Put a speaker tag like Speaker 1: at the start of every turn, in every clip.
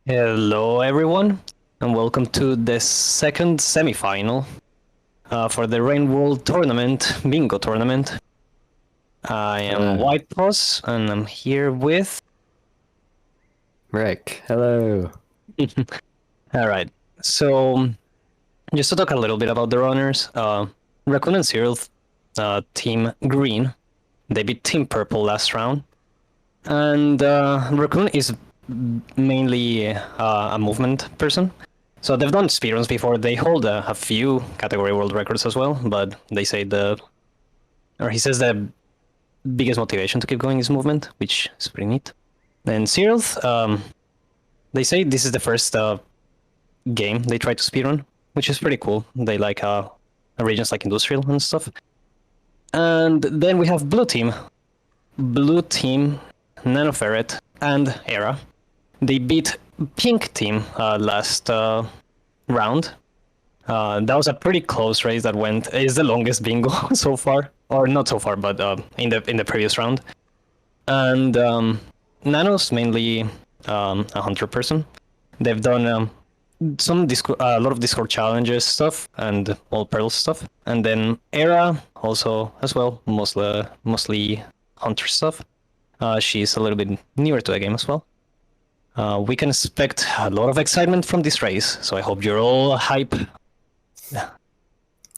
Speaker 1: Hello, everyone, and welcome to the second semifinal for the Rain World Tournament, Bingo Tournament. I am White Boss, and I'm here with
Speaker 2: Rick. Hello.
Speaker 1: All right, so just to talk a little bit about the runners, Raccoon and Cyril, Team Green, they beat Team Purple last round, and Raccoon is mainly a movement person. So they've done speedruns before. They hold a few category world records as well, but they say he says the biggest motivation to keep going is movement, which is pretty neat. Then Cyril, they say this is the first game they try to speedrun, which is pretty cool. They like regions like industrial and stuff. And then we have Blue Team, Nanoferret, and Era. They beat Pink Team last round. That was a pretty close race that went. Is the longest bingo so far, or not so far, but in the previous round. And Nano's mainly a hunter person. They've done a lot of Discord challenges stuff and all Pearl stuff. And then Era also as well, mostly hunter stuff. She's a little bit newer to the game as well. We can expect a lot of excitement from this race, so I hope you're all hype.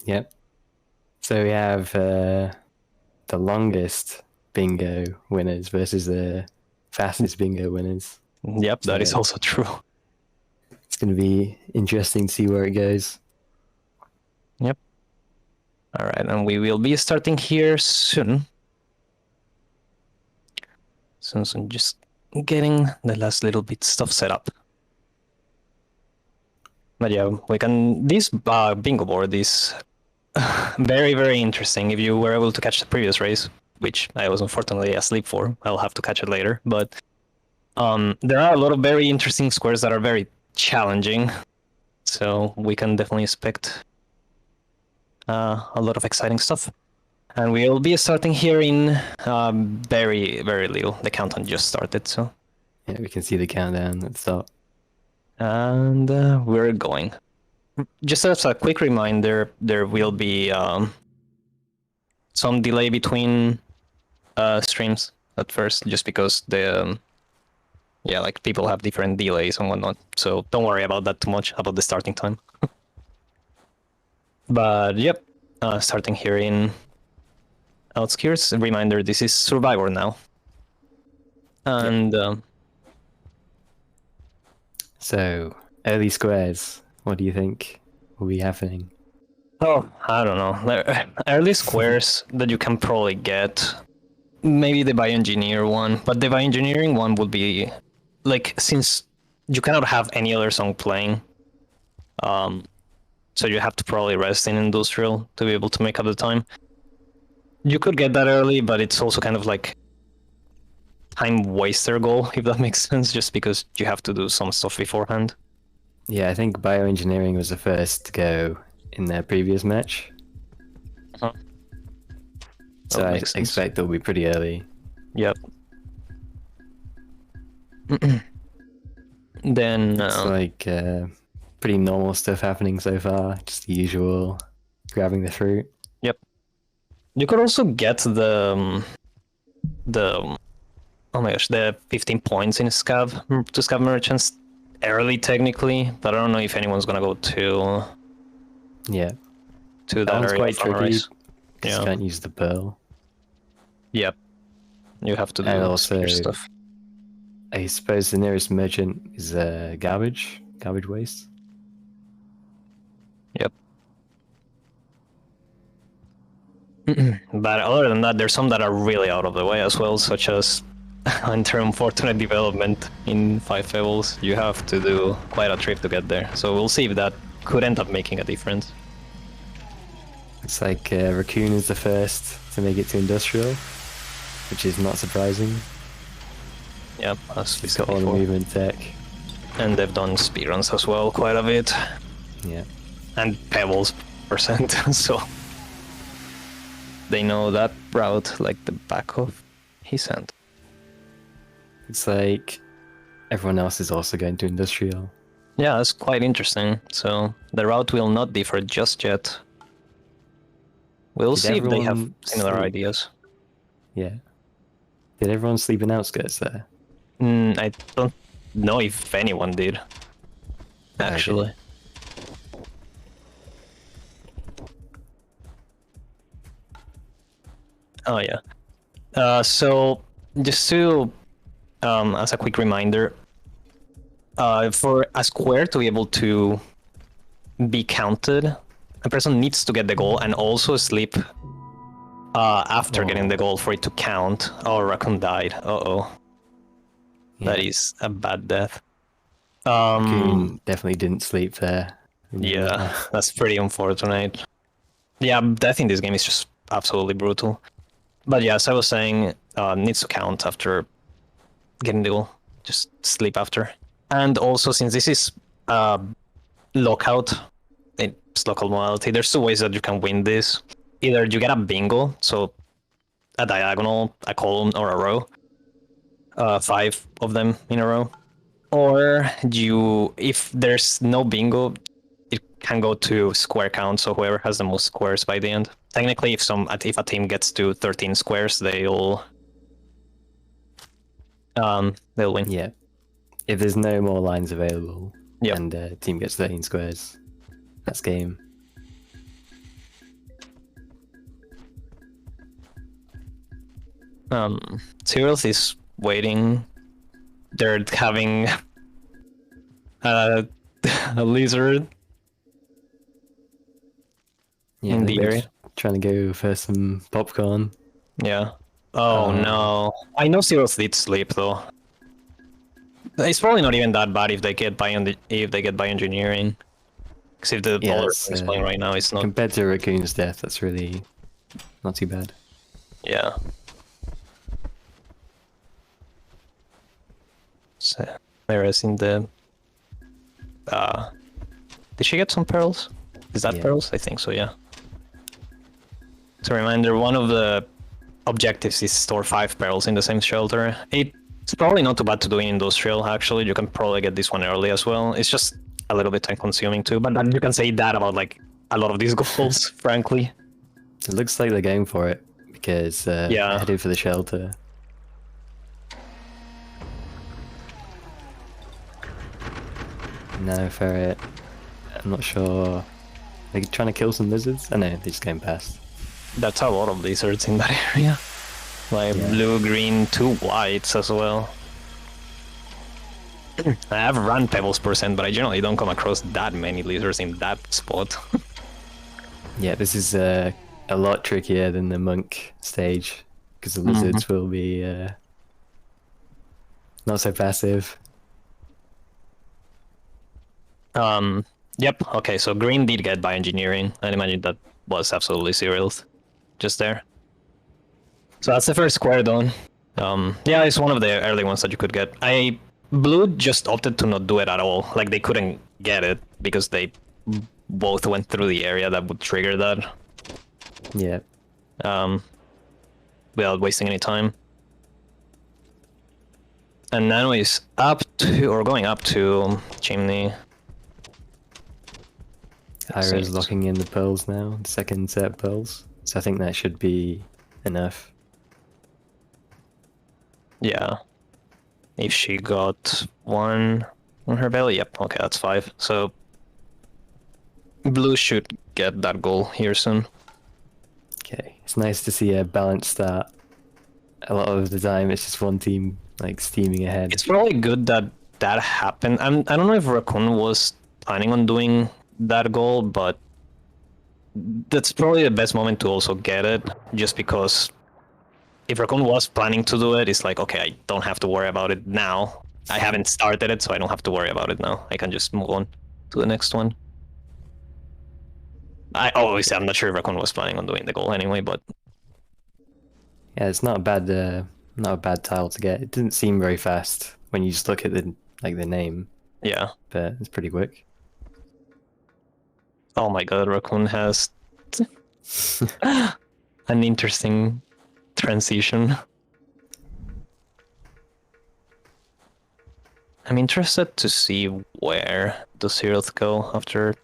Speaker 2: Yep. So we have the longest bingo winners versus the fastest bingo winners.
Speaker 1: Yep, that is also true.
Speaker 2: It's going to be interesting to see where it goes.
Speaker 1: Yep. All right, and we will be starting here soon. So just getting the last little bit stuff set up. But yeah, this bingo board is very, very interesting. If you were able to catch the previous race, which I was unfortunately asleep for, I'll have to catch it later. But there are a lot of very interesting squares that are very challenging. So we can definitely expect a lot of exciting stuff. And we'll be starting here in very, very little. The countdown just started, so.
Speaker 2: Yeah, we can see the countdown at the start.
Speaker 1: And we're going. Just as a quick reminder, there will be some delay between streams at first, just because people have different delays and whatnot. So don't worry about that too much, about the starting time. But yep, starting here in Obscurity. Reminder, this is Survivor now. And
Speaker 2: so, early squares, what do you think will be happening?
Speaker 1: Oh, I don't know. Early squares that you can probably get, maybe the bioengineer one, but the bioengineering one would be, like, since you cannot have any other song playing, so you have to probably rest in industrial to be able to make up the time. You could get that early, but it's also kind of like time waster goal, if that makes sense, just because you have to do some stuff beforehand.
Speaker 2: Yeah, I think bioengineering was the first to go in their previous match.
Speaker 1: Uh-huh.
Speaker 2: So I expect they'll be pretty early.
Speaker 1: Yep. Then
Speaker 2: it's like pretty normal stuff happening so far, just the usual grabbing the fruit.
Speaker 1: Yep. You could also get the oh my gosh, the 15 points in Scav merchants early technically, but I don't know if anyone's gonna go to that
Speaker 2: one's
Speaker 1: area.
Speaker 2: Quite tricky.
Speaker 1: Yeah.
Speaker 2: You can't use the pearl.
Speaker 1: Yep. You have to do
Speaker 2: also
Speaker 1: stuff.
Speaker 2: I suppose the nearest merchant is garbage waste.
Speaker 1: Yep. But other than that, there's some that are really out of the way as well, such as unfortunate development in 5 Pebbles. You have to do quite a trip to get there. So we'll see if that could end up making a difference.
Speaker 2: It's like Raccoon is the first to make it to Industrial, which is not surprising.
Speaker 1: Yep, as we
Speaker 2: It's
Speaker 1: said
Speaker 2: got all the
Speaker 1: before.
Speaker 2: movement tech.
Speaker 1: And they've done speedruns as well, quite a bit.
Speaker 2: Yeah.
Speaker 1: And Pebbles percent, so they know that route like the back of his hand.
Speaker 2: It's like Everyone else is also going to industrial.
Speaker 1: Yeah, that's quite interesting. So the route will not differ just yet. We'll
Speaker 2: Did
Speaker 1: see if they have
Speaker 2: everyone
Speaker 1: similar
Speaker 2: sleep?
Speaker 1: ideas.
Speaker 2: Yeah. Did everyone sleep in outskirts there?
Speaker 1: I don't know if anyone did, actually.
Speaker 2: Okay.
Speaker 1: Oh yeah. So just to as a quick reminder, for a square to be able to be counted, a person needs to get the goal and also sleep after getting the goal for it to count. Oh, Raccoon died. Uh-oh.
Speaker 2: Yeah.
Speaker 1: That is a bad death.
Speaker 2: Raccoon definitely didn't sleep there. We know
Speaker 1: Yeah,
Speaker 2: that.
Speaker 1: that's pretty unfortunate. Yeah, death in this game is just absolutely brutal. But yeah, as I was saying, needs to count after getting the goal. Just sleep after. And also, since this is Lockout, it's local modality, there's two ways that you can win this. Either you get a bingo, so a diagonal, a column, or a row. 5 of them in a row. Or if there's no bingo, it can go to square count, so whoever has the most squares by the end. Technically, if a team gets to 13 squares, they'll win.
Speaker 2: Yeah. If there's no more lines available
Speaker 1: Yep.
Speaker 2: and the team gets 13 squares, that's game.
Speaker 1: Cyrils is waiting. They're having a lizard in the area.
Speaker 2: Trying to go for some popcorn.
Speaker 1: Yeah. Oh no. I know Cyrils did sleep though. It's probably not even that bad if they get by engineering. Because if the ball is playing right now, it's not.
Speaker 2: Compared to Raccoon's death, that's really not too bad.
Speaker 1: Yeah. So, whereas in the did she get some pearls? Is that pearls? I think so, yeah. So reminder, one of the objectives is store 5 pearls in the same shelter. It's probably not too bad to do in industrial, actually. You can probably get this one early as well. It's just a little bit time consuming too, but you can say that about like a lot of these goals, frankly.
Speaker 2: It looks like they're going for it because they're headed for the shelter. No ferret. I'm not sure. They're trying to kill some lizards? Oh no, they're just going past.
Speaker 1: That's a lot of lizards in that area. Like blue, green, 2 whites as well. I have run pebbles %, but I generally don't come across that many lizards in that spot.
Speaker 2: Yeah, this is a lot trickier than the monk stage because the lizards will be not so passive.
Speaker 1: Yep, okay, so green did get by engineering. I'd imagine that was absolutely serials just there. So that's the first square done. Yeah, it's one of the early ones that you could get. Blue just opted to not do it at all. Like, they couldn't get it because they both went through the area that would trigger that.
Speaker 2: Yeah.
Speaker 1: Without wasting any time. And Nano is going up to Chimney.
Speaker 2: Ira's locking in the pearls now, the second set of pearls. So I think that should be enough.
Speaker 1: Yeah. If she got 1 on her belly, yep, okay, that's 5. So blue should get that goal here soon.
Speaker 2: Okay, it's nice to see a balanced start. A lot of the time it's just one team like steaming ahead.
Speaker 1: It's probably good that that happened. I don't know if Raccoon was planning on doing that goal, but that's probably the best moment to also get it, just because if Raccoon was planning to do it, it's like, okay, I don't have to worry about it now. I haven't started it, so I don't have to worry about it now. I can just move on to the next one. Obviously, I'm not sure if Raccoon was planning on doing the goal anyway, but
Speaker 2: yeah, it's not a bad tile to get. It didn't seem very fast when you just look at the name.
Speaker 1: Yeah,
Speaker 2: but it's pretty quick.
Speaker 1: Oh my god, Raccoon has an interesting transition. I'm interested to see where the Zeroth go after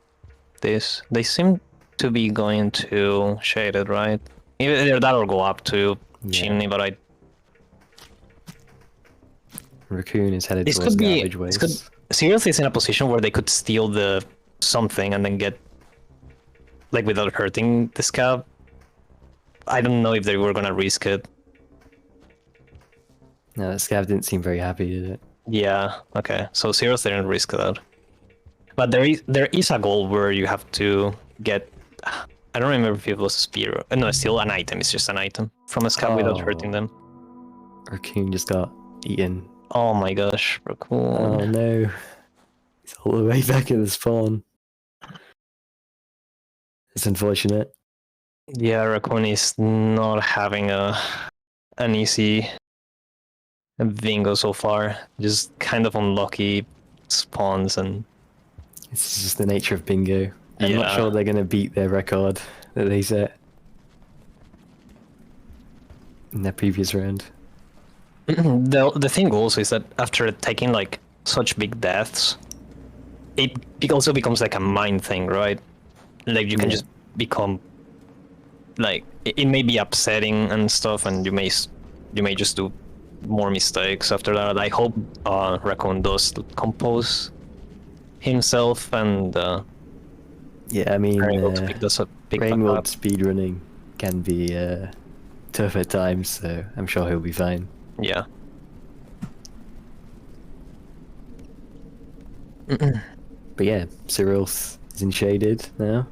Speaker 1: this. They seem to be going to Shaded, right? Either that or go up to
Speaker 2: Yeah.
Speaker 1: Chimney, but I...
Speaker 2: Raccoon is headed
Speaker 1: This
Speaker 2: towards
Speaker 1: could be...
Speaker 2: garbage
Speaker 1: This could...
Speaker 2: waste.
Speaker 1: Zeroth is in a position where they could steal the something and then get... Like, without hurting the Scab. I don't know if they were gonna risk it.
Speaker 2: No, that Scav didn't seem very happy, did it?
Speaker 1: Yeah, okay. So Zeroth didn't risk that. But there is a goal where you have to get... I don't remember if it was a spear. No, it's still an item. It's just an item from a Scab without hurting them.
Speaker 2: Raccoon just got eaten.
Speaker 1: Oh my gosh, Raccoon.
Speaker 2: Oh no. He's all the way back at the spawn. It's unfortunate.
Speaker 1: Yeah, Raccoon is not having an easy bingo so far. Just kind of unlucky spawns and...
Speaker 2: It's just the nature of bingo. I'm not
Speaker 1: Yeah.
Speaker 2: sure they're going to beat their record that they set in their previous round.
Speaker 1: The thing also is that after taking like such big deaths, it also becomes like a mind thing, right? Like you can
Speaker 2: Yeah.
Speaker 1: just become like it may be upsetting and stuff, and you may just do more mistakes after that. I hope Raccoon does compose himself and
Speaker 2: Yeah, I mean,
Speaker 1: are able to pick this up. Pick that
Speaker 2: Rainworld
Speaker 1: up.
Speaker 2: speedrunning can be tough at times, so I'm sure he'll be fine.
Speaker 1: Yeah.
Speaker 2: But yeah, Cyril's is in shaded now.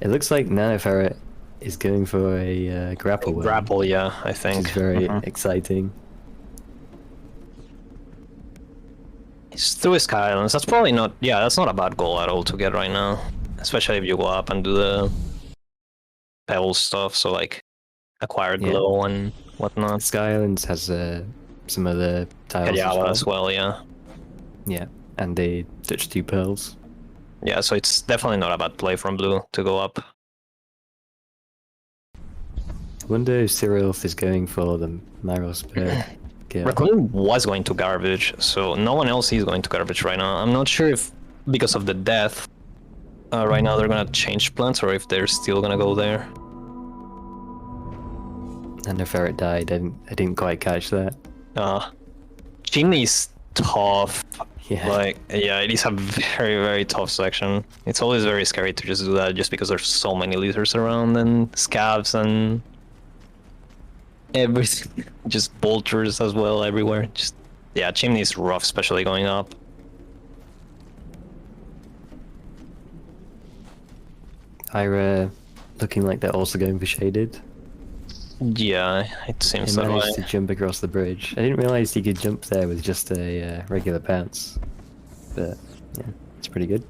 Speaker 2: It looks like Nanoferret is going for a grapple win,
Speaker 1: Grapple, yeah, I think.
Speaker 2: which is very
Speaker 1: Mhm.
Speaker 2: exciting.
Speaker 1: It's through his Sky Islands. That's probably not... Yeah, that's not a bad goal at all to get right now. Especially if you go up and do the pebble stuff, so like acquired
Speaker 2: Yeah.
Speaker 1: glow and whatnot.
Speaker 2: Sky Islands has some other tiles
Speaker 1: Kajala as well, yeah.
Speaker 2: Yeah, and they touch 2 pearls.
Speaker 1: Yeah, so it's definitely not a bad play from blue to go up.
Speaker 2: I wonder if Cyril is going for the Marosberg kill.
Speaker 1: Raccoon was going to garbage, so no one else is going to garbage right now. I'm not sure if, because of the death, right now they're gonna change plans or if they're still gonna go there.
Speaker 2: And the ferret died. I didn't quite catch that.
Speaker 1: Chimney's tough.
Speaker 2: Yeah.
Speaker 1: Like, yeah, it is a very, very tough section. It's always very scary to just do that just because there's so many lizards around and scabs and everything. Just bolters as well everywhere. Just, yeah, Chimney's rough, especially going up.
Speaker 2: Ira looking like they're also going for shaded.
Speaker 1: Yeah, it
Speaker 2: He
Speaker 1: seems that way.
Speaker 2: managed to jump across the bridge. I didn't realize he could jump there with just a regular bounce. But yeah, it's pretty good.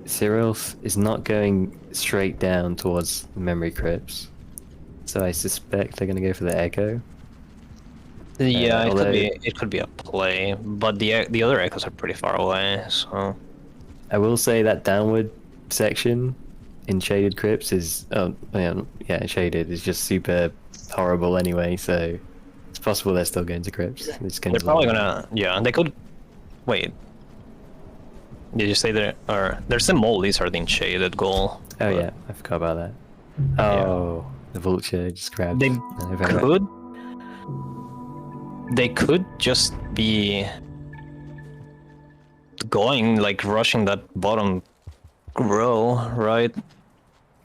Speaker 2: Cyril is not going straight down towards the memory crypts, so I suspect they're going to go for the echo.
Speaker 1: Yeah,
Speaker 2: although-
Speaker 1: it could be a play, but the other echoes are pretty far away, so
Speaker 2: I will say that downward section in shaded crypts is shaded is just super horrible anyway, so it's possible they're still going to crypts.
Speaker 1: they're probably gonna... Yeah, they could... Wait. Did you say there are... There's a mole lizard in shaded goal.
Speaker 2: Oh yeah, I forgot about that. Oh, the vulture just grabbed.
Speaker 1: They
Speaker 2: Nanoferret.
Speaker 1: They could just be going, like, rushing that bottom row, right?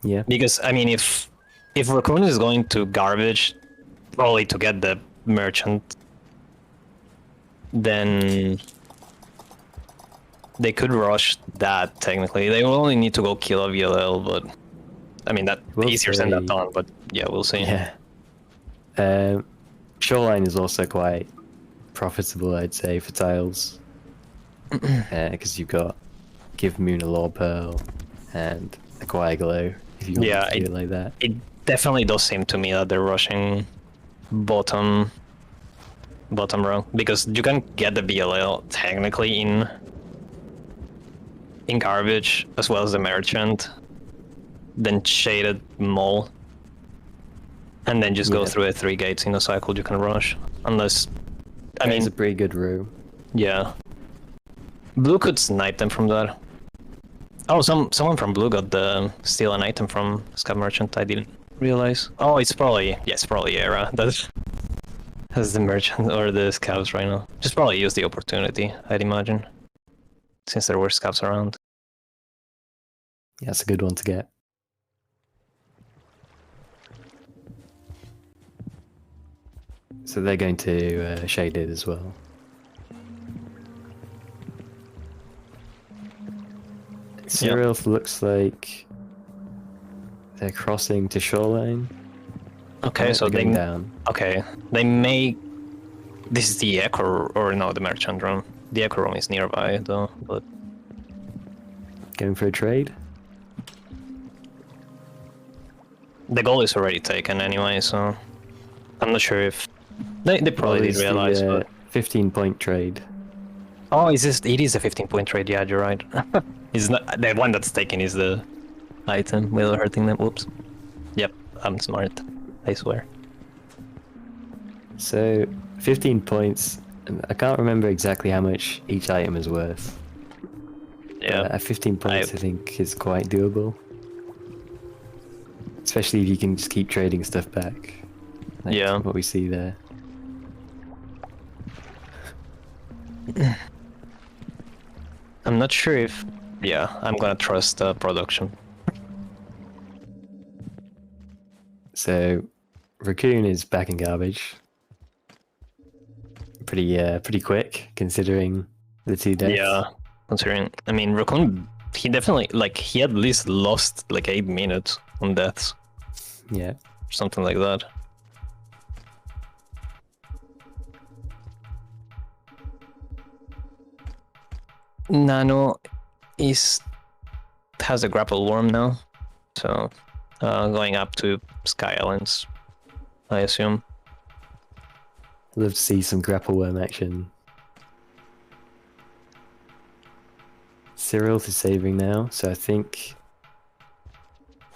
Speaker 2: Yeah.
Speaker 1: Because, I mean, if Raccoon is going to garbage, probably to get the merchant, then they could rush that, technically. They will only need to go kill a VLL, but... I mean, that
Speaker 2: We'll
Speaker 1: easier said than
Speaker 2: see.
Speaker 1: done, but yeah, we'll see.
Speaker 2: Yeah. Shoreline is also quite profitable, I'd say, for tiles. Because you've got Give Moon a Law Pearl and Acquire Glow, if you want to do it like that.
Speaker 1: It definitely does seem to me that they're rushing bottom row, because you can get the BLL technically in garbage as well as the merchant. then shaded mall, and then just go
Speaker 2: Yeah.
Speaker 1: through it 3 gates in a cycle. You can rush, unless I
Speaker 2: It's
Speaker 1: mean,
Speaker 2: a pretty good room.
Speaker 1: yeah. Blue could snipe them from that. Oh, someone from Blue got the steal an item from Scav Merchant. I didn't realize. Oh, it's probably probably Era. That's the merchant or the scouts right now. Just probably use the opportunity, I'd imagine, since there were scouts around.
Speaker 2: Yeah, that's a good one to get. So they're going to shade it as well. Cyril looks like they're crossing to shoreline.
Speaker 1: Okay, so
Speaker 2: they're going down.
Speaker 1: Okay, they may. This is the echo, or no, the merchant room. The echo room is nearby though, but
Speaker 2: Going for a trade.
Speaker 1: the goal is already taken anyway. So I'm not sure if they probably did realize. But
Speaker 2: 15-point trade.
Speaker 1: oh, is this? It is a 15-point trade. Yeah, you're right. It's not the one that's taken is the item without hurting them. Whoops. Yep, I'm smart. I swear.
Speaker 2: So 15 points. I can't remember exactly how much each item is worth.
Speaker 1: Yeah.
Speaker 2: At 15 points, I think is quite doable. Especially if you can just keep trading stuff back. Like
Speaker 1: Yeah.
Speaker 2: what we see there.
Speaker 1: I'm not sure if. Yeah, I'm gonna trust production.
Speaker 2: So Raccoon is back in garbage. Pretty quick considering the 2 deaths.
Speaker 1: Yeah, considering. I mean, Raccoon, he definitely, like, he at least lost like 8 minutes on deaths.
Speaker 2: Yeah.
Speaker 1: Something like that. Nano has a grapple worm now, so going up to Sky Islands, I assume.
Speaker 2: Love to see some grapple worm action. Cyril is saving now, so I think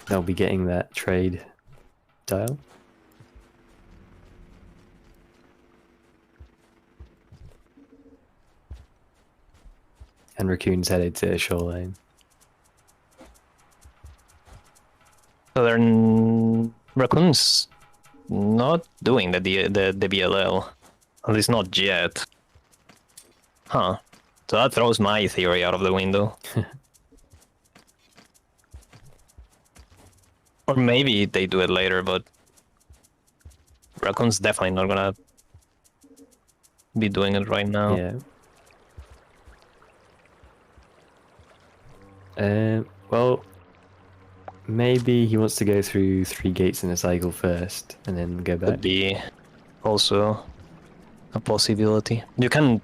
Speaker 2: they'll be getting that trade dial. And Raccoon's headed to shoreline.
Speaker 1: So Raccoon's not doing the BLL, at least not yet. Huh. So that throws my theory out of the window. Or maybe they do it later, but Raccoon's definitely not gonna be doing it right now.
Speaker 2: Yeah. Well, maybe he wants to go through 3 gates in a cycle first, and then go back.
Speaker 1: Could be also a possibility. You can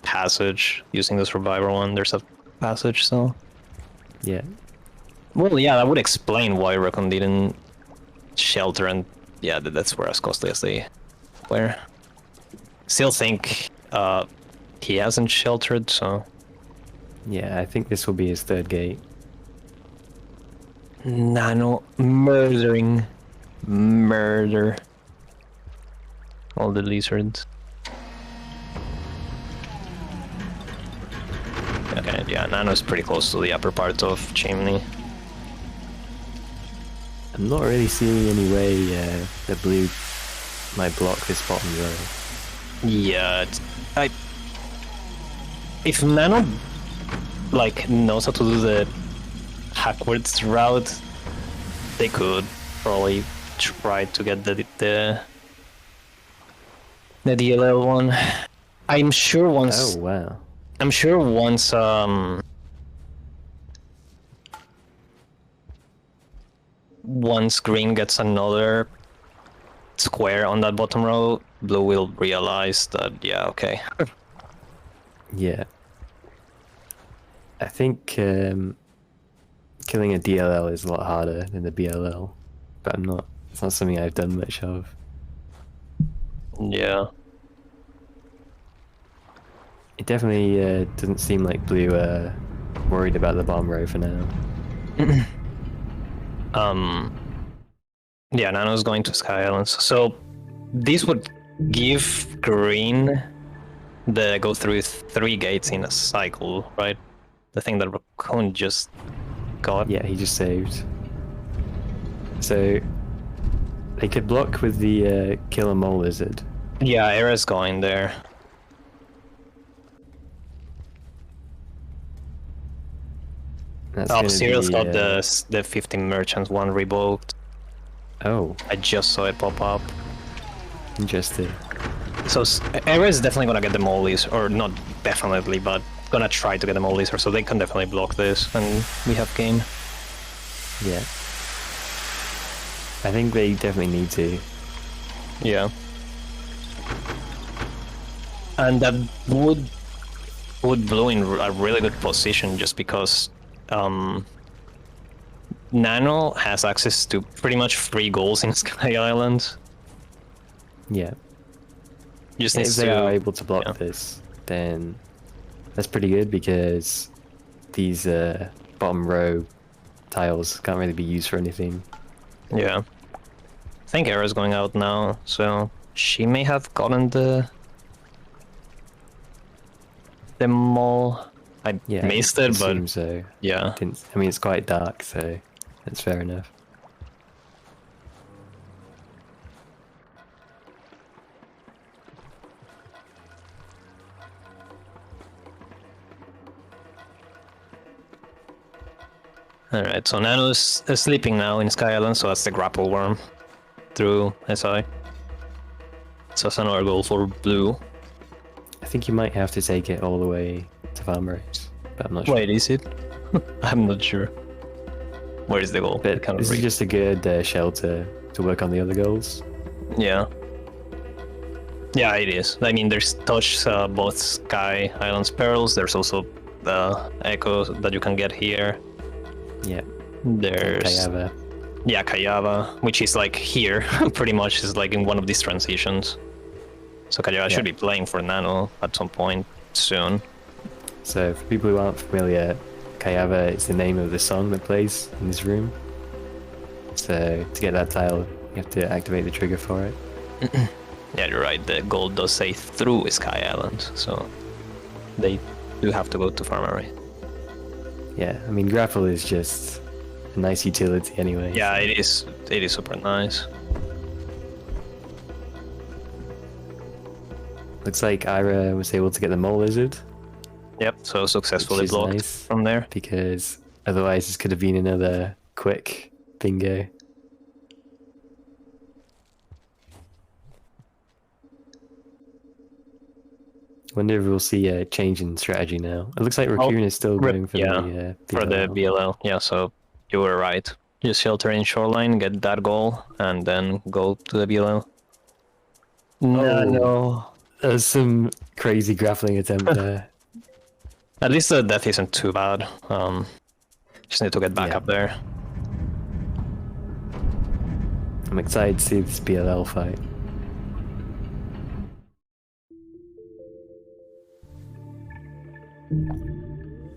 Speaker 1: passage using the survivor one. There's a passage, so
Speaker 2: Yeah.
Speaker 1: well, yeah, that would explain why Raccoon didn't shelter, and yeah, that's where as costly as they were. Still think he hasn't sheltered, so
Speaker 2: Yeah, I think this will be his 3rd gate.
Speaker 1: Nano murder all the lizards. Okay, yeah, Nano's pretty close to the upper part of Chimney.
Speaker 2: I'm not really seeing any way that Blue might block this bottom row.
Speaker 1: Yeah, if Nano like knows how to do the backwards route, they could probably try to get the DLL one. I'm sure once.
Speaker 2: Oh wow.
Speaker 1: I'm sure once once green gets another square on that bottom row, blue will realize that yeah, okay.
Speaker 2: Yeah. I think killing a DLL is a lot harder than the BLL, but it's not something I've done much of.
Speaker 1: Yeah.
Speaker 2: It definitely doesn't seem like Blue worried about the bomb row for now.
Speaker 1: Yeah, Nano's going to Sky Islands. So this would give Green the go through 3 gates in a cycle, right? The thing that Raccoon just got.
Speaker 2: Yeah, he just saved. So they could block with the Killer Mole Lizard.
Speaker 1: Yeah, Era's going there.
Speaker 2: That's
Speaker 1: Oh,
Speaker 2: gonna
Speaker 1: Cyril's
Speaker 2: be,
Speaker 1: got the 15 merchants one revoked.
Speaker 2: Oh,
Speaker 1: I just saw it pop up.
Speaker 2: interesting.
Speaker 1: So Era is definitely gonna get the mole laser, or not definitely, but gonna try to get the mole laser, so they can definitely block this, and we have game.
Speaker 2: Yeah. I think they definitely need to.
Speaker 1: Yeah. And that would put Blue in a really good position, just because Nano has access to pretty much free goals in Sky Island.
Speaker 2: Yeah.
Speaker 1: Just
Speaker 2: If
Speaker 1: needs
Speaker 2: they
Speaker 1: to
Speaker 2: are able to block
Speaker 1: yeah.
Speaker 2: this, then that's pretty good because these bottom row tiles can't really be used for anything.
Speaker 1: Yeah. I think Era's going out now, so she may have gotten the mole. I
Speaker 2: Yeah,
Speaker 1: missed it, but
Speaker 2: seems so.
Speaker 1: yeah.
Speaker 2: I mean, it's quite dark, so that's fair enough.
Speaker 1: Alright, so Nano's sleeping now in Sky Island, so that's the grapple worm through SI. So that's another goal for Blue.
Speaker 2: I think you might have to take it all the way to farm rates, but I'm not sure.
Speaker 1: Wait, is it? I'm not sure. Where is the goal? I
Speaker 2: But
Speaker 1: can't
Speaker 2: this is
Speaker 1: read.
Speaker 2: just a good shelter to work on the other goals.
Speaker 1: Yeah. Yeah, it is. I mean, there's touch both Sky Island's perils. There's also the echo that you can get here.
Speaker 2: Yeah.
Speaker 1: There's
Speaker 2: Kayava.
Speaker 1: yeah, Kayava, which is like here, pretty much is like in one of these transitions. So Kayava should be playing for Nano at some point soon.
Speaker 2: So for people who aren't familiar, Kayava is the name of the song that plays in this room. So to get that tile, you have to activate the trigger for it.
Speaker 1: Yeah, you're right. The goal does say through Sky Island, so they do have to go to Farmery.
Speaker 2: Yeah, I mean grapple is just a nice utility anyway.
Speaker 1: Yeah, it is. It is super nice.
Speaker 2: Looks like Ira was able to get the mole lizard,
Speaker 1: Yep. So successfully
Speaker 2: which is
Speaker 1: blocked
Speaker 2: nice.
Speaker 1: from there.
Speaker 2: Because otherwise this could have been another quick bingo. Wonder if we'll see a change in strategy now. It looks like Raccoon is still going for the
Speaker 1: for the
Speaker 2: BLL.
Speaker 1: BLL. Yeah, so you were right. Just shelter in shoreline, get that goal, and then go to the BLL. No.
Speaker 2: There's some crazy grappling attempt there.
Speaker 1: At least the death isn't too bad. Just need to get back
Speaker 2: Yeah.
Speaker 1: up there.
Speaker 2: I'm excited to see this BLL fight.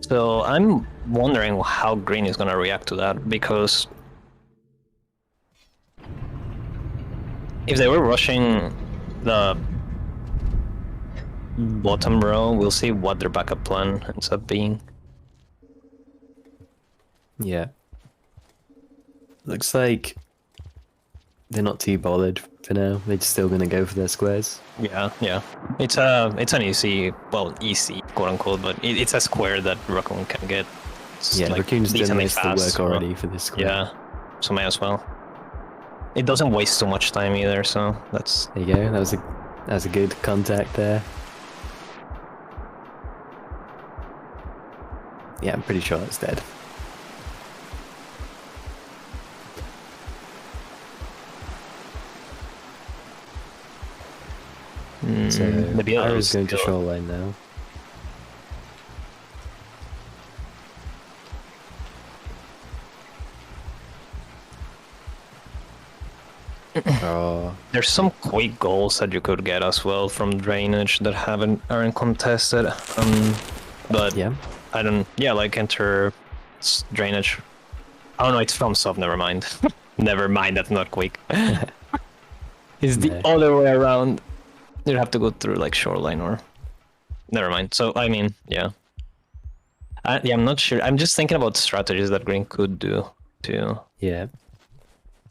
Speaker 1: So I'm wondering how Green is gonna react to that, because if they were rushing the bottom row, we'll see what their backup plan ends up being.
Speaker 2: Yeah. Looks like they're not too bothered for now. They're still gonna go for their squares.
Speaker 1: Yeah, yeah. It's an easy, well, easy quote unquote, but it's a square that Raccoon can get. It's
Speaker 2: Yeah,
Speaker 1: like
Speaker 2: Raccoon's done
Speaker 1: decently
Speaker 2: most of the
Speaker 1: fast,
Speaker 2: work
Speaker 1: so-
Speaker 2: already for this square.
Speaker 1: Yeah, so may as well. It doesn't waste too much time either, so that's
Speaker 2: There you go. That was a good contact there. Yeah, I'm pretty sure it's dead. So
Speaker 1: the BLL
Speaker 2: Ira's
Speaker 1: is
Speaker 2: going to
Speaker 1: still-
Speaker 2: shoreline now. Oh,
Speaker 1: There's some quick goals that you could get as well from drainage that aren't contested. But
Speaker 2: yeah.
Speaker 1: I don't. Yeah, like enter drainage Oh no, it's from Sub. Never mind. Never mind. That's not quick. It's the
Speaker 2: No.
Speaker 1: other way around. You'd have to go through like Shoreline or. Never mind. So I mean, yeah. Yeah, I'm not sure. I'm just thinking about strategies that Green could do too.
Speaker 2: Yeah.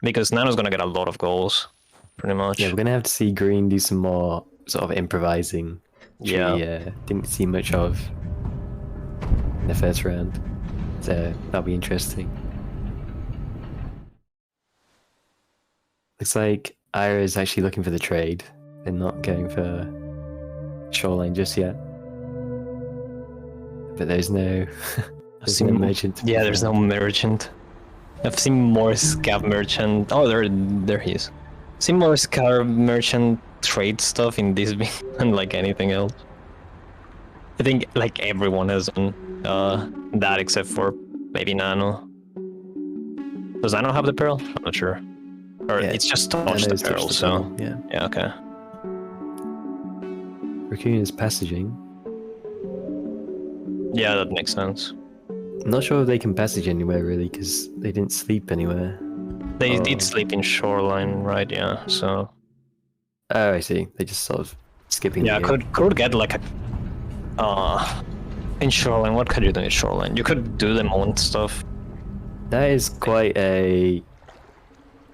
Speaker 1: Because Nano's gonna get a lot of goals, pretty much.
Speaker 2: Yeah, we're gonna have to see Green do some more sort of improvising, which
Speaker 1: Yeah.
Speaker 2: we didn't see much of in the first round. So that'll be interesting. Looks like Ira is actually looking for the trade and not going for Shoreline just yet. But there's no, there's no merchant. to be
Speaker 1: Yeah, there's no
Speaker 2: found.
Speaker 1: merchant. I've seen more scav merchant. Oh, there he is. Seen more scav merchant trade stuff in this than like anything else. I think like everyone has done that except for maybe Nano. Does Nano have the pearl? I'm not sure. Or
Speaker 2: Yeah,
Speaker 1: it's just
Speaker 2: I
Speaker 1: touched
Speaker 2: know
Speaker 1: the
Speaker 2: it's touched
Speaker 1: pearl,
Speaker 2: the
Speaker 1: so
Speaker 2: pearl, yeah.
Speaker 1: yeah, okay.
Speaker 2: Raccoon is passaging.
Speaker 1: Yeah, that makes sense.
Speaker 2: I'm not sure if they can passage anywhere really because they didn't sleep anywhere.
Speaker 1: They
Speaker 2: Oh.
Speaker 1: did sleep in Shoreline, right? Yeah, so
Speaker 2: Oh, I see. They just sort of skipping.
Speaker 1: yeah,
Speaker 2: the
Speaker 1: could get like a in Shoreline. What could you do in Shoreline? You could do them own stuff.
Speaker 2: That is quite a,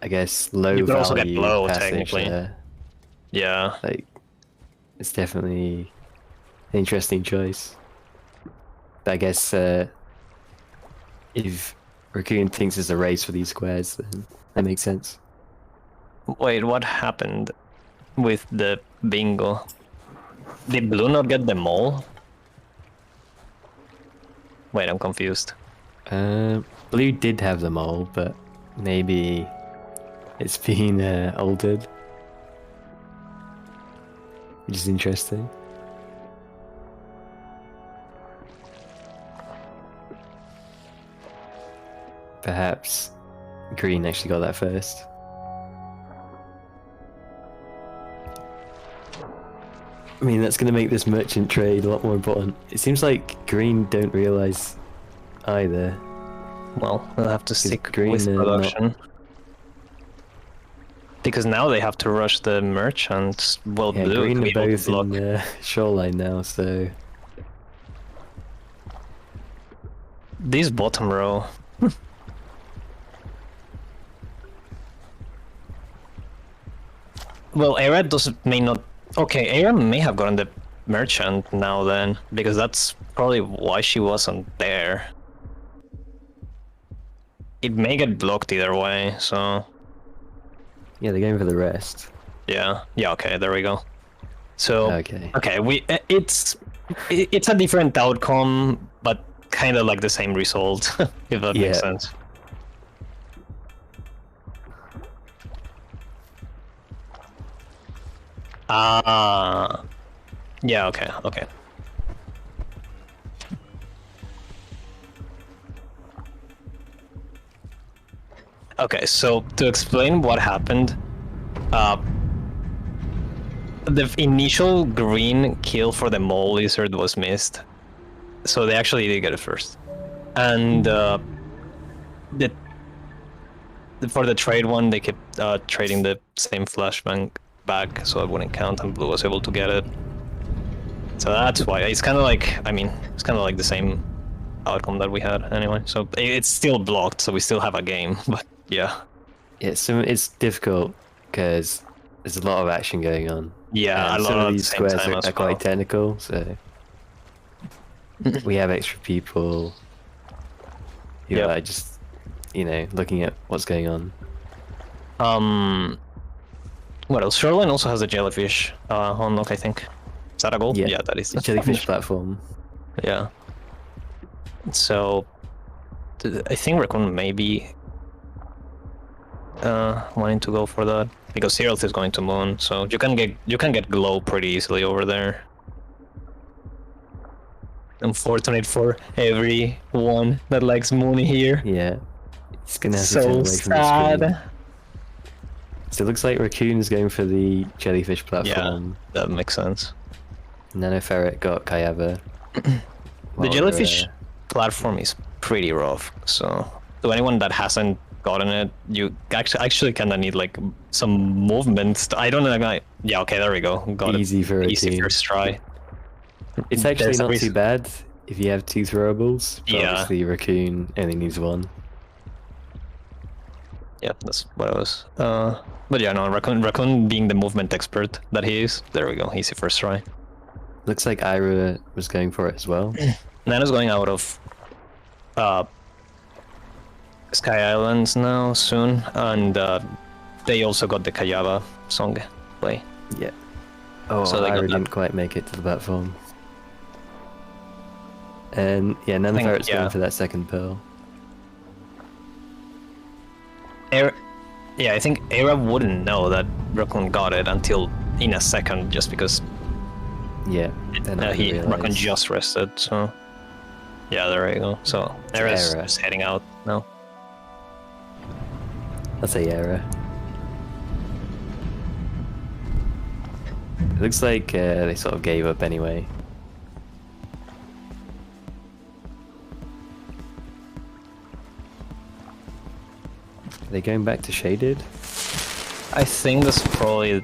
Speaker 2: I guess, low
Speaker 1: You could also get
Speaker 2: value
Speaker 1: blow,
Speaker 2: passage
Speaker 1: technically.
Speaker 2: there.
Speaker 1: Yeah,
Speaker 2: Like, it's definitely an interesting choice. But I guess if Raccoon thinks it's a race for these squares, then that makes sense.
Speaker 1: wait, what happened with the bingo? Did Blue not get them all? Wait, I'm confused.
Speaker 2: Blue did have them all, but maybe it's been altered, which is interesting. Perhaps Green actually got that first. I mean, that's going to make this merchant trade a lot more important. It seems like Green don't realize either.
Speaker 1: Well, we'll have to stick
Speaker 2: Green
Speaker 1: with
Speaker 2: not-
Speaker 1: production. Because now they have to rush the merchants. Well,
Speaker 2: Yeah,
Speaker 1: Blue
Speaker 2: Green
Speaker 1: could
Speaker 2: are
Speaker 1: be able to
Speaker 2: both
Speaker 1: block.
Speaker 2: in Shoreline now, so
Speaker 1: This bottom row. Well, Era may not. Okay, Era may have gotten the merchant now then, because that's probably why she wasn't there. It may get blocked either way, so
Speaker 2: yeah, they're going for the rest.
Speaker 1: yeah, okay, there we go. So
Speaker 2: Okay.
Speaker 1: it's a different outcome, but kind of like the same result, if that
Speaker 2: Yeah.
Speaker 1: makes sense. Ah, yeah, okay. Okay, so to explain what happened, the initial green kill for the mole lizard was missed, so they actually did get it first. And for the trade one, they kept trading the same flashbang back, so it wouldn't count, and Blue was able to get it. So that's why it's kind of like, I mean, it's kind of like the same outcome that we had anyway. So it's still blocked, so we still have a game, but yeah.
Speaker 2: Yeah, so it's difficult because there's a lot of action going on.
Speaker 1: Yeah,
Speaker 2: And
Speaker 1: a
Speaker 2: some
Speaker 1: lot
Speaker 2: of
Speaker 1: at
Speaker 2: these
Speaker 1: the same
Speaker 2: squares
Speaker 1: time
Speaker 2: are
Speaker 1: as well.
Speaker 2: quite technical, so we have extra people who
Speaker 1: Yep.
Speaker 2: are just, looking at what's going on.
Speaker 1: What else? Shoreline also has a jellyfish unlock, I think. Is that a goal?
Speaker 2: Yeah,
Speaker 1: that is.
Speaker 2: the jellyfish platform.
Speaker 1: Yeah. So, I think Raccoon may be wanting to go for that because Cyril is going to Moon, so you can get glow pretty easily over there. Unfortunate for everyone that likes Moon here.
Speaker 2: Yeah, it's gonna have to
Speaker 1: So
Speaker 2: turn away from the screen.
Speaker 1: sad.
Speaker 2: So it looks like Raccoon's going for the jellyfish
Speaker 1: Yeah,
Speaker 2: platform.
Speaker 1: that makes sense.
Speaker 2: Nano Ferret got Kayava.
Speaker 1: The jellyfish platform is pretty rough, so to anyone that hasn't gotten it, you actually kind of need like some movement. I don't know. Yeah, okay, there we go. Got
Speaker 2: Easy
Speaker 1: it.
Speaker 2: for a
Speaker 1: Easy
Speaker 2: team.
Speaker 1: first try.
Speaker 2: It's actually
Speaker 1: There's a
Speaker 2: not too
Speaker 1: reason-
Speaker 2: bad if you have 2 throwables, but
Speaker 1: Yeah.
Speaker 2: obviously Raccoon only needs 1.
Speaker 1: Yeah, that's what I was. But yeah, no, Raccoon being the movement expert that he is, there we go. Easy first try.
Speaker 2: Looks like Ira was going for it as well.
Speaker 1: Nano's going out of Sky Islands now soon, and they also got the Kayaba song play.
Speaker 2: Yeah. Oh,
Speaker 1: So they got
Speaker 2: Ira
Speaker 1: that.
Speaker 2: didn't quite make it to the platform. And yeah, Nanoferret's
Speaker 1: yeah.
Speaker 2: going for that second pearl.
Speaker 1: Yeah, I think Era wouldn't know that Raccoon got it until in a second, just because
Speaker 2: Yeah, they're not gonna realise.
Speaker 1: Raccoon just rested. So yeah, there we go. So Era's
Speaker 2: Era.
Speaker 1: just heading out now.
Speaker 2: I'll say error. It looks like they sort of gave up anyway. Are they going back to shaded?
Speaker 1: I think that's probably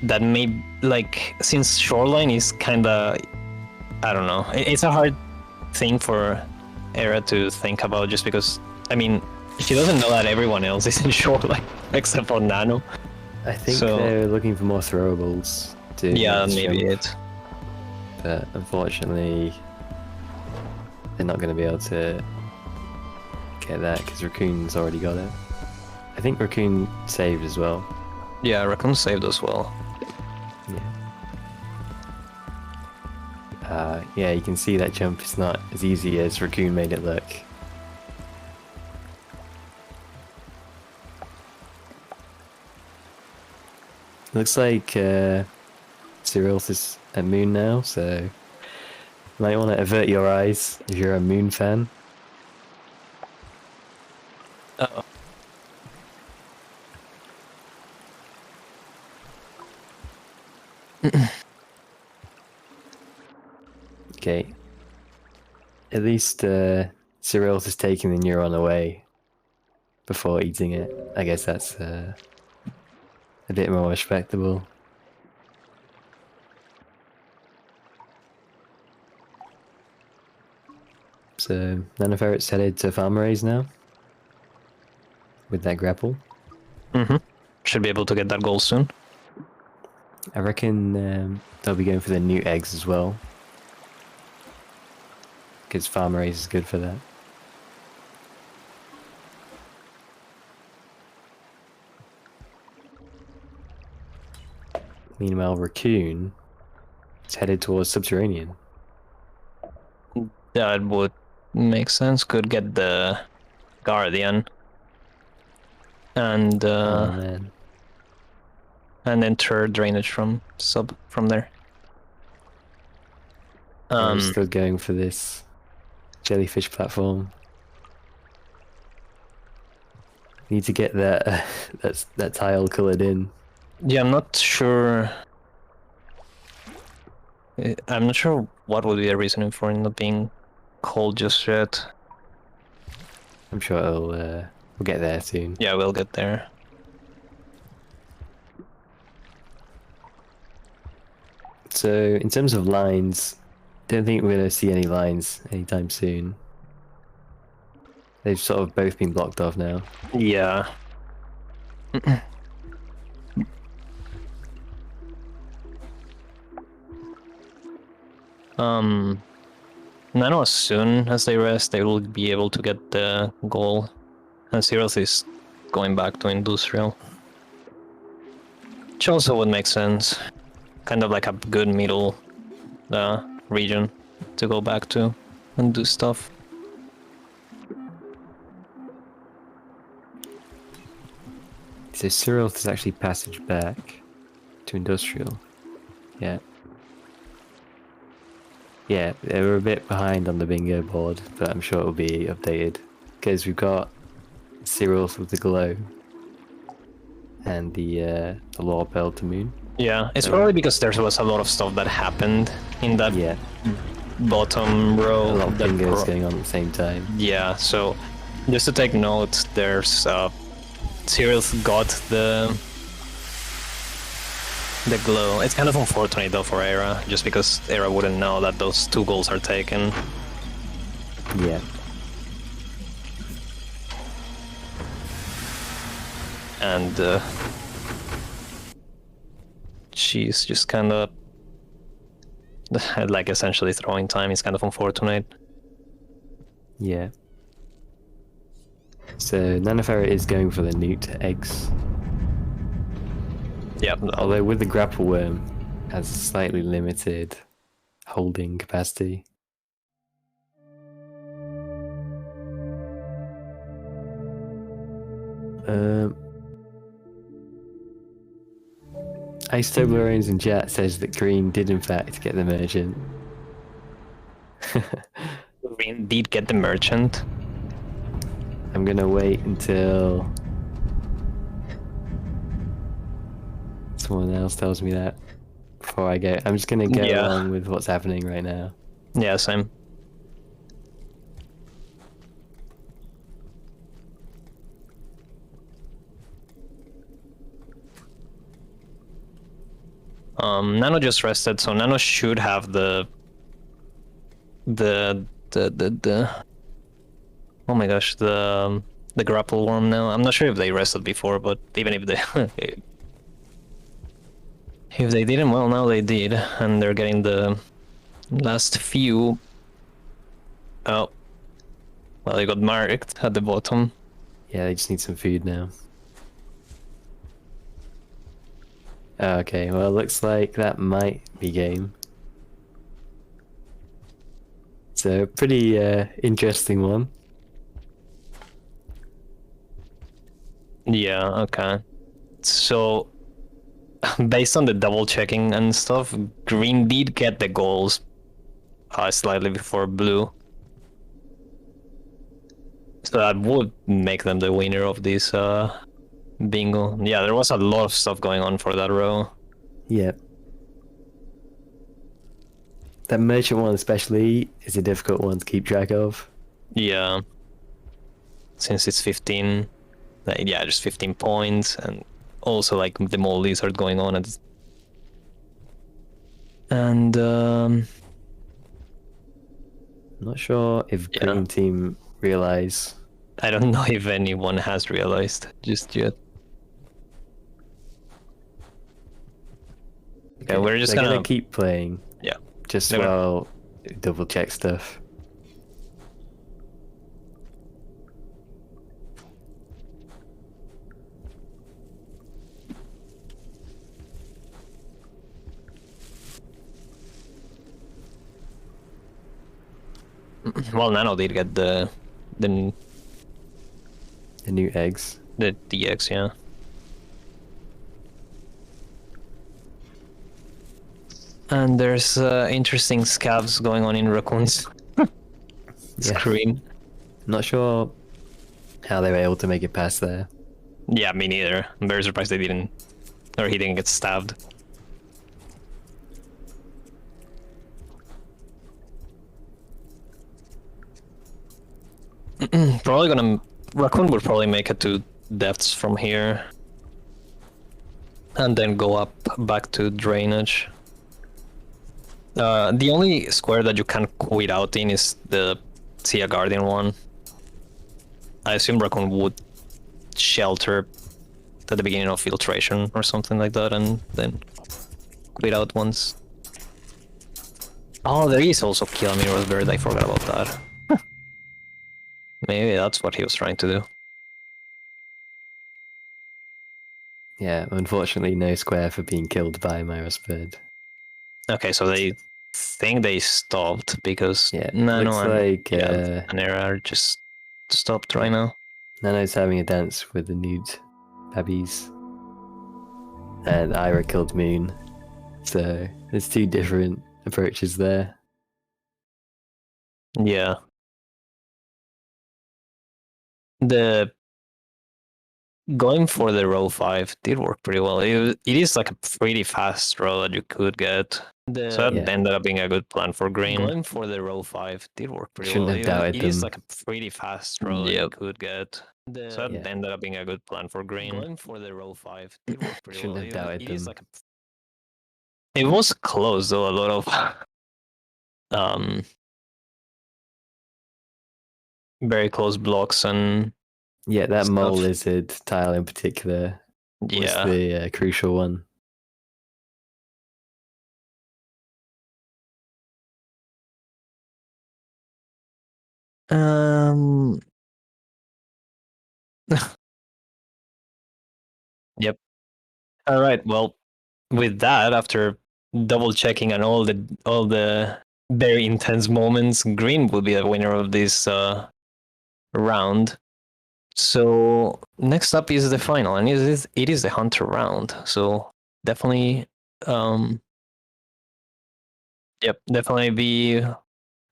Speaker 1: that may like since Shoreline is kinda, I don't know. It's a hard thing for Era to think about just because I mean she doesn't know that everyone else is in Shoreline except for Nano.
Speaker 2: I think
Speaker 1: So-
Speaker 2: they're looking for more throwables to
Speaker 1: Yeah,
Speaker 2: make this
Speaker 1: maybe
Speaker 2: jump,
Speaker 1: it.
Speaker 2: but unfortunately they're not going to be able to get that because Raccoon's already got it. I think Raccoon saved as well.
Speaker 1: Yeah, Raccoon saved as well.
Speaker 2: Yeah, you can see that jump is not as easy as Raccoon made it look. Looks like Cyril's is at Moon now, so you might want to avert your eyes if you're a Moon fan.
Speaker 1: Uh-oh.
Speaker 2: Okay. At least Cyril's is taking the neuron away before eating it. I guess that's a bit more respectable. So Nanoferret's headed to Farm Raise now with that grapple.
Speaker 1: Mm-hmm. Should be able to get that goal soon.
Speaker 2: I reckon they'll be going for the new eggs as well. Because Farm Raise is good for that. Meanwhile, Raccoon is headed towards Subterranean.
Speaker 1: That would make sense. Could get the Guardian. And
Speaker 2: Oh man.
Speaker 1: and enter drainage from there.
Speaker 2: I'm still going for this jellyfish platform. Need to get that that tile colored in.
Speaker 1: Yeah, I'm not sure. I'm not sure what would be the reasoning for it not being cold just yet.
Speaker 2: I'm sure we'll get there soon.
Speaker 1: Yeah, we'll get there.
Speaker 2: So in terms of lines, don't think we're gonna see any lines anytime soon. They've sort of both been blocked off now.
Speaker 1: Yeah. Nano, as soon as they rest, they will be able to get the goal. And Cyrus is going back to Industrial. Which also would make sense. Kind of like a good middle region to go back to and do stuff.
Speaker 2: So Cyril is actually passage back to Industrial. Yeah. Yeah, they were a bit behind on the bingo board, but I'm sure it'll be updated. Because we've got Cyril with the glow and the Law Pearl to Moon.
Speaker 1: Yeah, it's probably because there was a lot of stuff that happened in that
Speaker 2: Yeah.
Speaker 1: bottom row.
Speaker 2: A lot of
Speaker 1: that
Speaker 2: bingos going on at the same time.
Speaker 1: Yeah, so just to take note, there's Cyril's got the glow. It's kind of unfortunate though for Era, just because Era wouldn't know that those 2 goals are taken.
Speaker 2: Yeah.
Speaker 1: And she's just kind of like essentially throwing time. Is kind of unfortunate.
Speaker 2: Yeah. So Nanofera is going for the newt eggs.
Speaker 1: Yeah.
Speaker 2: Although with the grapple worm has slightly limited holding capacity. Ice Toblerones in chat says that Green did in fact get the merchant.
Speaker 1: We indeed get the merchant.
Speaker 2: I'm gonna wait until someone else tells me that before I go. I'm just gonna go along with what's happening right now.
Speaker 1: Yeah, same. Nano just rested, so Nano should have the oh my gosh, the grapple worm now. I'm not sure if they rested before, but even if they if they didn't, well, now they did, and they're getting the last few. Oh, well, they got marked at the bottom.
Speaker 2: Yeah, they just need some food now. Okay, well, looks like that might be game. It's a pretty interesting one.
Speaker 1: Yeah, okay. So, based on the double checking and stuff, Green did get the goals slightly before Blue. So that would make them the winner of this bingo. Yeah, there was a lot of stuff going on for that row.
Speaker 2: Yeah. That merchant one especially is a difficult one to keep track of.
Speaker 1: Yeah. Since it's 15, yeah, just 15 points, and also like the mole lizard going on, and
Speaker 2: I'm not sure if Green Team realize.
Speaker 1: I don't know if anyone has realized just yet. Okay, yeah, we're just
Speaker 2: gonna keep playing.
Speaker 1: Yeah.
Speaker 2: Just while double check stuff.
Speaker 1: Well, Nano did get the
Speaker 2: new eggs.
Speaker 1: The DX, yeah. And there's interesting scavs going on in Raccoon's screen.
Speaker 2: Not sure how they were able to make it past there.
Speaker 1: Yeah, me neither. I'm very surprised they didn't, or he didn't get stabbed. Probably gonna... Raccoon would probably make it to depths from here. And then go up back to drainage. The only square that you can quit out in is the Sia Guardian one. I assume Raccoon would shelter at the beginning of filtration or something like that, and then quit out once. Oh, there is also Kill Mirror's Bird, I forgot about that. Maybe that's what he was trying to do.
Speaker 2: Yeah, unfortunately no square for being killed by Myra's Bird.
Speaker 1: Okay, so they think they stopped because
Speaker 2: Nano and
Speaker 1: Era are just stopped right now.
Speaker 2: Nano's having a dance with the nude babbies. And Ira killed Moon. So there's 2 different approaches there.
Speaker 1: Yeah. The going for the row 5 did work pretty well. It is like a pretty fast row that you could get. So that
Speaker 2: Yeah.
Speaker 1: ended up being a good plan for green. Going for the row 5 did work pretty
Speaker 2: Shouldn't
Speaker 1: well.
Speaker 2: have doubted
Speaker 1: It is
Speaker 2: them.
Speaker 1: like a pretty fast row that you could get. So that
Speaker 2: Yeah.
Speaker 1: ended up being a good plan for green. Going for the row 5 did work pretty
Speaker 2: Shouldn't
Speaker 1: well.
Speaker 2: have doubted
Speaker 1: It is
Speaker 2: them.
Speaker 1: like it was close though. A lot of um very close blocks and
Speaker 2: Yeah, that mole
Speaker 1: stuff.
Speaker 2: lizard tile in particular was
Speaker 1: Yeah.
Speaker 2: the crucial one.
Speaker 1: Um. Yep. All right. Well, with that, after double checking on all the very intense moments, green will be the winner of this round. So next up is the final, and it is the hunter round. So definitely, definitely be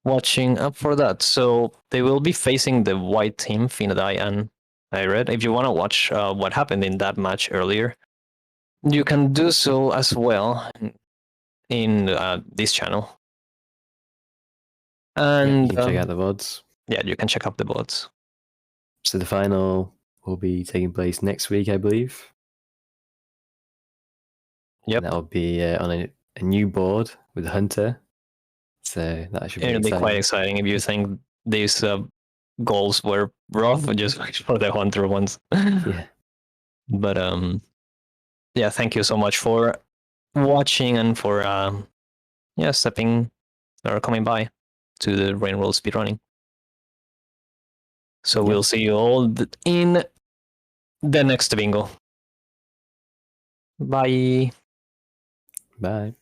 Speaker 1: watching up for that. So they will be facing the white team, Finadai and Ired. If you want to watch what happened in that match earlier, you can do so as well in this channel. And
Speaker 2: you can check out the VODs.
Speaker 1: yeah, you can check out the bots.
Speaker 2: So the final will be taking place next week, I believe.
Speaker 1: Yep.
Speaker 2: And that will be on a new board with a hunter. So that should be
Speaker 1: It'll be
Speaker 2: exciting.
Speaker 1: quite exciting if you think these goals were rough. Just wait for the hunter ones.
Speaker 2: Yeah.
Speaker 1: But yeah, thank you so much for watching and for stepping or coming by to the Rain Roll speedrunning. So
Speaker 2: Yep.
Speaker 1: we'll see you all in the next bingo. Bye.
Speaker 2: Bye.